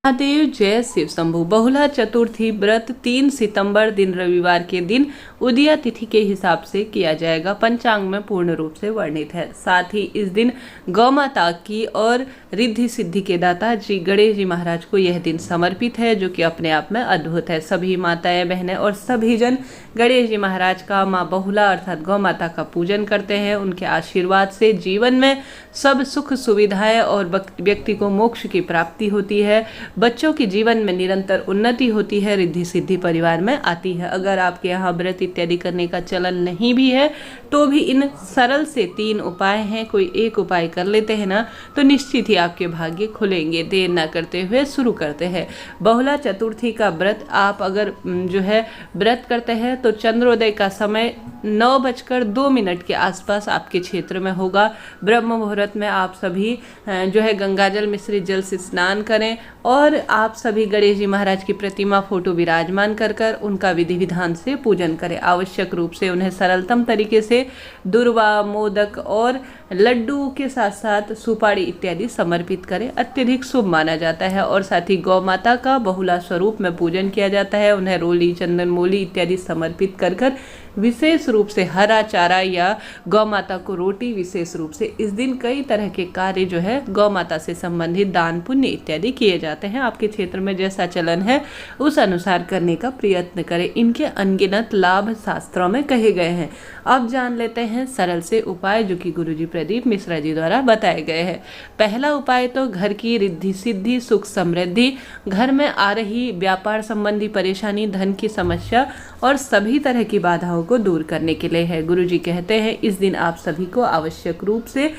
महादेव जय शिव शंभु। बहुला चतुर्थी व्रत 3 सितंबर दिन रविवार के दिन उदया तिथि के हिसाब से किया जाएगा। पंचांग में पूर्ण रूप से वर्णित है। साथ ही इस दिन गौ माता की और रिद्धि सिद्धि के दाता श्री गणेश जी महाराज को यह दिन समर्पित है, जो कि अपने आप में अद्भुत है। सभी माताएं बहनें और सभी जन गणेश जी महाराज का, माँ बहुला अर्थात गौ माता का पूजन करते हैं। उनके आशीर्वाद से जीवन में सब सुख सुविधाएं और व्यक्ति को मोक्ष की प्राप्ति होती है। बच्चों के जीवन में निरंतर उन्नति होती है, रिद्धि सिद्धि परिवार में आती है। अगर आपके यहाँ व्रत इत्यादि करने का चलन नहीं भी है तो भी इन सरल से 3 उपाय हैं, कोई एक उपाय कर लेते हैं ना तो निश्चित ही आपके भाग्य खुलेंगे। देर ना करते हुए शुरू करते हैं। बहुला चतुर्थी का व्रत आप अगर जो है व्रत करते हैं तो चंद्रोदय का समय 9:02 के आसपास आपके क्षेत्र में होगा। ब्रह्म मुहूर्त में आप सभी जो है गंगाजल मिश्रित जल से स्नान करें और आप सभी गणेश जी महाराज की प्रतिमा फोटो विराजमान कर कर उनका विधि विधान से पूजन करें। आवश्यक रूप से उन्हें सरलतम तरीके से दुर्वा, मोदक और लड्डू के साथ साथ सुपारी इत्यादि समर्पित करें। अत्यधिक शुभ माना जाता है। और साथ ही गौ माता का बहुला स्वरूप में पूजन किया जाता है। उन्हें रोली, चंदन, मोली इत्यादि समर्पित कर कर विशेष रूप से हरा चारा या गौ माता को रोटी, विशेष रूप से इस दिन कई तरह के कार्य जो है गौ माता से संबंधित दान पुण्य इत्यादि किए जाते हैं। आपके क्षेत्र में जैसा चलन है उस अनुसार करने का प्रयत्न करें। इनके अनगिनत लाभ शास्त्रों में कहे गए हैं। अब जान लेते हैं सरल से उपाय जो कि गुरुजी प्रदीप मिश्रा जी द्वारा बताए गए हैं। पहला उपाय तो घर की रिद्धि सिद्धि, सुख समृद्धि, घर में आ रही व्यापार संबंधी परेशानी, धन की समस्या और सभी तरह की बाधाओं को दूर करने के लिए है। गुरुजी कहते हैं इस दिन आप सभी को आवश्यक रूप से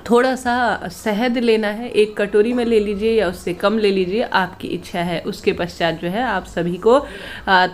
थोड़ा सा शहद लेना है। 1 कटोरी में ले लीजिए या उससे कम ले लीजिए, आपकी इच्छा है। उसके पश्चात जो है आप सभी को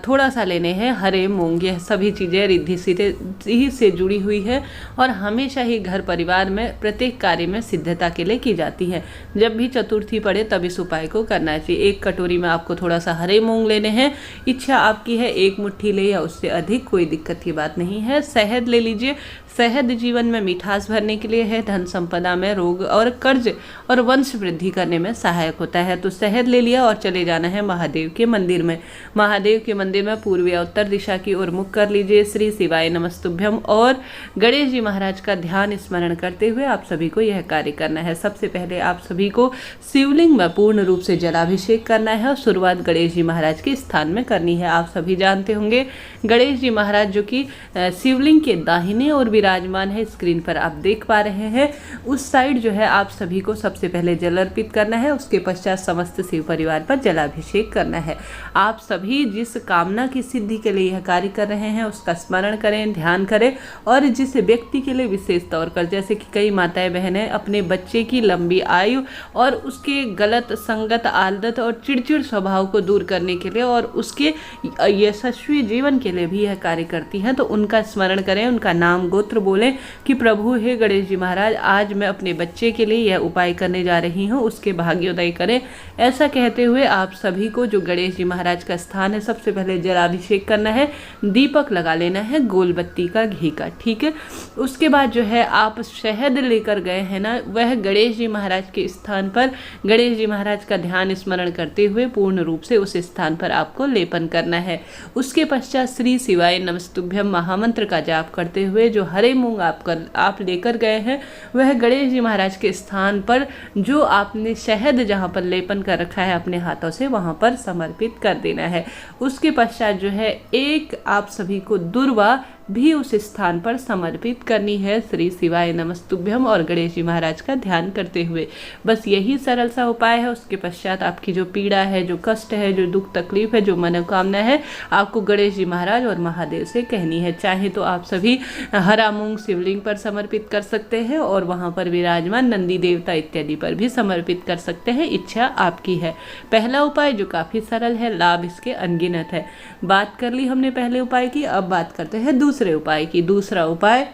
थोड़ा सा लेने हैं हरे मूंग। यह सभी चीज़ें रिद्धि सिद्धि से जुड़ी हुई है और हमेशा ही घर परिवार में प्रत्येक कार्य में सिद्धता के लिए की जाती है। जब भी चतुर्थी पड़े तब इस उपाय को करना चाहिए। 1 कटोरी में आपको थोड़ा सा हरे मूंग लेने हैं। इच्छा आपकी है 1 मुट्ठी ले या उससे अधिक, कोई दिक्कत की बात नहीं है। शहद ले लीजिए। शहद जीवन में मिठास भरने के लिए है, धन संपदा में, रोग और कर्ज और वंश वृद्धि करने में सहायक होता है। तो शहद ले लिया और चले जाना है महादेव के मंदिर में। महादेव के मंदिर में पूर्व या उत्तर दिशा की ओर मुख कर लीजिए। श्री शिवाय नमस्तुभ्यम और गणेश जी महाराज का ध्यान स्मरण करते हुए आप सभी को यह कार्य करना है। सबसे पहले आप सभी को शिवलिंग में पूर्ण रूप से जलाभिषेक करना है और शुरुआत गणेश जी महाराज के स्थान में करनी है। आप सभी जानते होंगे गणेश जी महाराज जो कि शिवलिंग के दाहिने और विराजमान है, स्क्रीन पर आप देख पा रहे हैं। उस साइड जो है आप सभी को सबसे पहले जल अर्पित करना है। उसके पश्चात समस्त शिव परिवार पर जलाभिषेक करना है। आप सभी जिस कामना की सिद्धि के लिए यह कार्य कर रहे हैं उसका स्मरण करें, ध्यान करें। और जिस व्यक्ति के लिए विशेष तौर पर, जैसे कि कई माताएं बहनें अपने बच्चे की लंबी आयु और उसके गलत संगत, आदत और चिड़चिड़ स्वभाव को दूर करने के लिए और उसके यशस्वी जीवन के लिए भी यह कार्य करती हैं, तो उनका स्मरण करें, उनका नाम गोत्र बोलें कि प्रभु हे गणेश जी महाराज, आज मैं अपने बच्चे के लिए यह उपाय करने जा रही हूँ, उसके भाग्योदय करें। ऐसा कहते हुए आप सभी को जो गणेश जी महाराज का स्थान है सबसे पहले जलाभिषेक करना है। दीपक लगा लेना है गोल बत्ती का, घी का, ठीक है। उसके बाद जो है आप शहद लेकर गए हैं ना, वह गणेश जी महाराज के स्थान पर गणेश जी महाराज का ध्यान स्मरण करते हुए पूर्ण रूप से उस स्थान पर आपको लेपन करना है। उसके पश्चात श्री शिवाय नमस्तुभ्यम महामंत्र का जाप करते हुए जो हरे मूंग आप लेकर गए हैं वह गणेश जी महाराज के स्थान पर, जो आपने शहद जहाँ पर लेपन कर रखा है अपने हाथों से, वहाँ पर समर्पित कर देना है। उसके पश्चात जो है एक आप सभी को दुर्वा भी उस स्थान पर समर्पित करनी है, श्री शिवाय नमस्तुभ्यम और गणेश जी महाराज का ध्यान करते हुए। बस यही सरल सा उपाय है। उसके पश्चात आपकी जो पीड़ा है, जो कष्ट है, जो दुख तकलीफ है, जो मनोकामना है, आपको गणेश जी महाराज और महादेव से कहनी है। चाहे तो आप सभी हरा मूंग शिवलिंग पर समर्पित कर सकते हैं और वहाँ पर विराजमान नंदी देवता इत्यादि पर भी समर्पित कर सकते हैं, इच्छा आपकी है। पहला उपाय जो काफ़ी सरल है, लाभ इसके अनगिनत है। बात कर ली हमने पहले उपाय की, अब बात करते हैं दूसरे उपाय की। दूसरा उपाय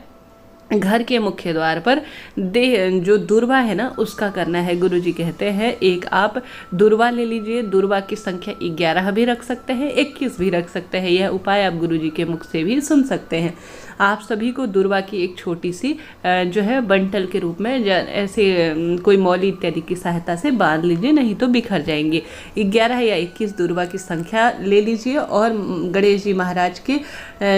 घर के मुख्य द्वार पर जो दुर्वा है ना उसका करना है। गुरुजी कहते हैं एक आप दुर्वा ले लीजिए। दुर्वा की संख्या 11 भी रख सकते हैं, 21 भी रख सकते हैं। यह उपाय आप गुरुजी के मुख से भी सुन सकते हैं। आप सभी को दुर्वा की एक छोटी सी जो है बंटल के रूप में ऐसे कोई मौली इत्यादि की सहायता से बांध लीजिए, नहीं तो बिखर जाएंगे। 11 या 21 दुर्वा की संख्या ले लीजिए और गणेश जी महाराज के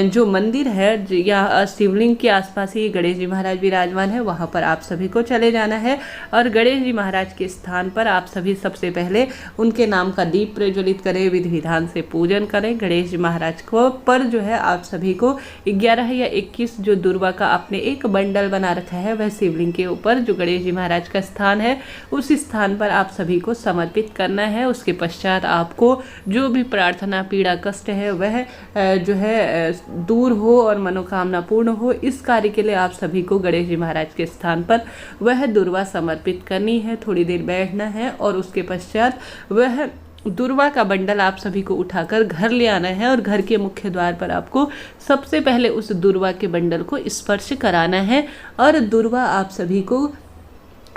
जो मंदिर है या शिवलिंग के आसपास ही गणेश जी महाराज विराजमान है, वहाँ पर आप सभी को चले जाना है और गणेश जी महाराज के स्थान पर आप सभी सबसे पहले उनके नाम का दीप प्रज्वलित करें, विधि विधान से पूजन करें। गणेश जी महाराज को पर जो है आप सभी को 11 या 21 जो दुर्वा का आपने एक बंडल बना रखा है वह शिवलिंग के ऊपर जो गणेश जी महाराज का स्थान है उस स्थान पर आप सभी को समर्पित करना है। उसके पश्चात आपको जो भी प्रार्थना पीड़ा कष्ट है वह जो है दूर हो और मनोकामना पूर्ण हो, इस कार्य के लिए आप सभी को गणेश जी महाराज के स्थान पर वह दुर्वा समर्पित करनी है। थोड़ी देर बैठना है और उसके पश्चात वह दुर्वा का बंडल आप सभी को उठाकर घर ले आना है और घर के मुख्य द्वार पर आपको सबसे पहले उस दुर्वा के बंडल को स्पर्श कराना है और दुर्वा आप सभी को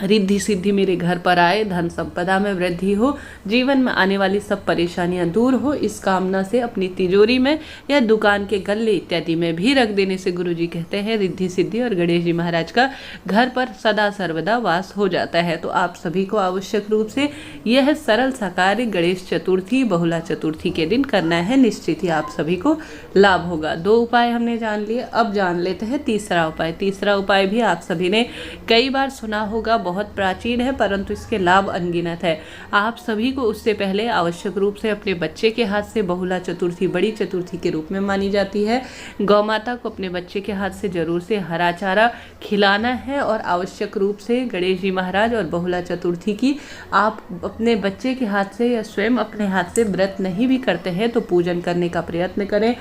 रिद्धि सिद्धि मेरे घर पर आए, धन संपदा में वृद्धि हो, जीवन में आने वाली सब परेशानियां दूर हो, इस कामना से अपनी तिजोरी में या दुकान के गल्ले इत्यादि में भी रख देने से गुरुजी कहते हैं रिद्धि सिद्धि और गणेश जी महाराज का घर पर सदा सर्वदा वास हो जाता है। तो आप सभी को आवश्यक रूप से यह सरल सा कार्य गणेश चतुर्थी बहुला चतुर्थी के दिन करना है, निश्चित ही आप सभी को लाभ होगा। 2 उपाय हमने जान लिए, अब जान लेते हैं तीसरा उपाय। तीसरा उपाय भी आप सभी ने कई बार सुना होगा, बहुत प्राचीन है परंतु इसके लाभ अनगिनत है। आप सभी को उससे पहले आवश्यक रूप से अपने बच्चे के हाथ से बहुला चतुर्थी बड़ी चतुर्थी के रूप में मानी जाती है, गौ माता को अपने बच्चे के हाथ से जरूर से हरा चारा खिलाना है और आवश्यक रूप से गणेश जी महाराज और बहुला चतुर्थी की आप अपने बच्चे के हाथ से या स्वयं अपने हाथ से व्रत नहीं भी करते हैं तो पूजन करने का प्रयत्न करें।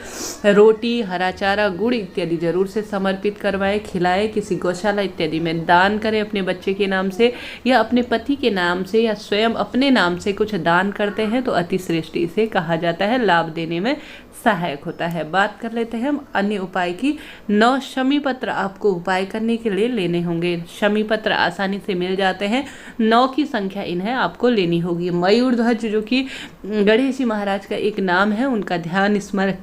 रोटी, हरा चारा, गुड़ इत्यादि जरूर से समर्पित करवाएं, खिलाएं, किसी गौशाला इत्यादि में दान करें अपने बच्चे के नाम से या अपने पति के नाम से या स्वयं अपने नाम से कुछ दान करते हैं तो अति श्रेष्ठ इसे कहा जाता है, लाभ देने में सहायक होता है। बात कर लेते हैं हम अन्य उपाय की। 9 शमी पत्र आपको उपाय करने के लिए लेने होंगे। शमी पत्र आसानी से मिल जाते हैं, 9 की संख्या इन्हें आपको लेनी होगी। मयूर ध्वज जो कि गणेश जी महाराज का एक नाम है, उनका ध्यान स्मरण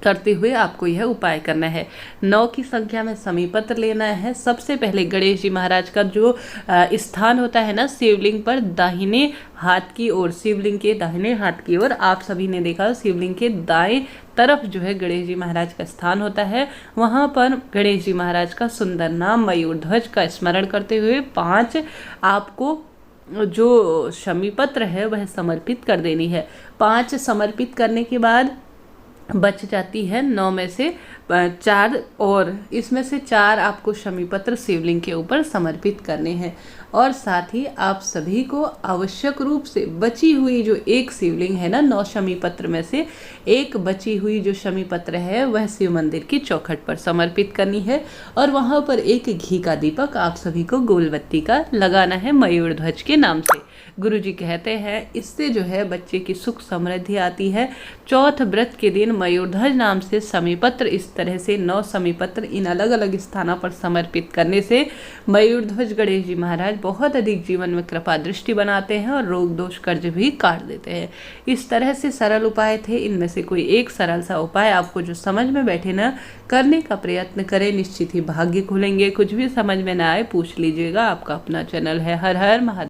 करते हुए आपको यह उपाय करना है। 9 की संख्या में शमी पत्र लेना है। सबसे पहले गणेश जी महाराज का जो स्थान होता है ना शिवलिंग पर दाहिने हाथ की ओर, शिवलिंग के दाहिने हाथ की ओर आप सभी ने देखा शिवलिंग के दाएं तरफ जो है गणेश जी महाराज का स्थान होता है, वहाँ पर गणेश जी महाराज का सुंदर नाम मयूर ध्वज का स्मरण करते हुए 5 आपको जो शमी पत्र है वह समर्पित कर देनी है। 5 समर्पित करने के बाद बच जाती है 9 में से 4 और इसमें से 4 आपको शमी पत्र शिवलिंग के ऊपर समर्पित करने हैं और साथ ही आप सभी को आवश्यक रूप से बची हुई जो एक शिवलिंग है ना 9 शमी पत्र में से एक बची हुई जो शमी पत्र है वह शिव मंदिर की चौखट पर समर्पित करनी है और वहां पर एक घी का दीपक आप सभी को गोलबत्ती का लगाना है मयूर ध्वज के नाम से। गुरुजी कहते हैं इससे जो है बच्चे की सुख समृद्धि आती है। चौथ व्रत के दिन मयूर ध्वज नाम से शमी पत्र इस तरह से 9 शमी पत्र इन अलग अलग स्थानों पर समर्पित करने से मयूर ध्वज गणेश जी महाराज बहुत अधिक जीवन में कृपा दृष्टि बनाते हैं और रोग दोष कर्ज भी काट देते हैं। इस तरह से सरल उपाय थे, इनमें से कोई एक सरल सा उपाय आपको जो समझ में बैठे ना करने का प्रयत्न करें, निश्चित ही भाग्य खुलेंगे। कुछ भी समझ में ना आए पूछ लीजिएगा, आपका अपना चैनल है हर हर महादेव।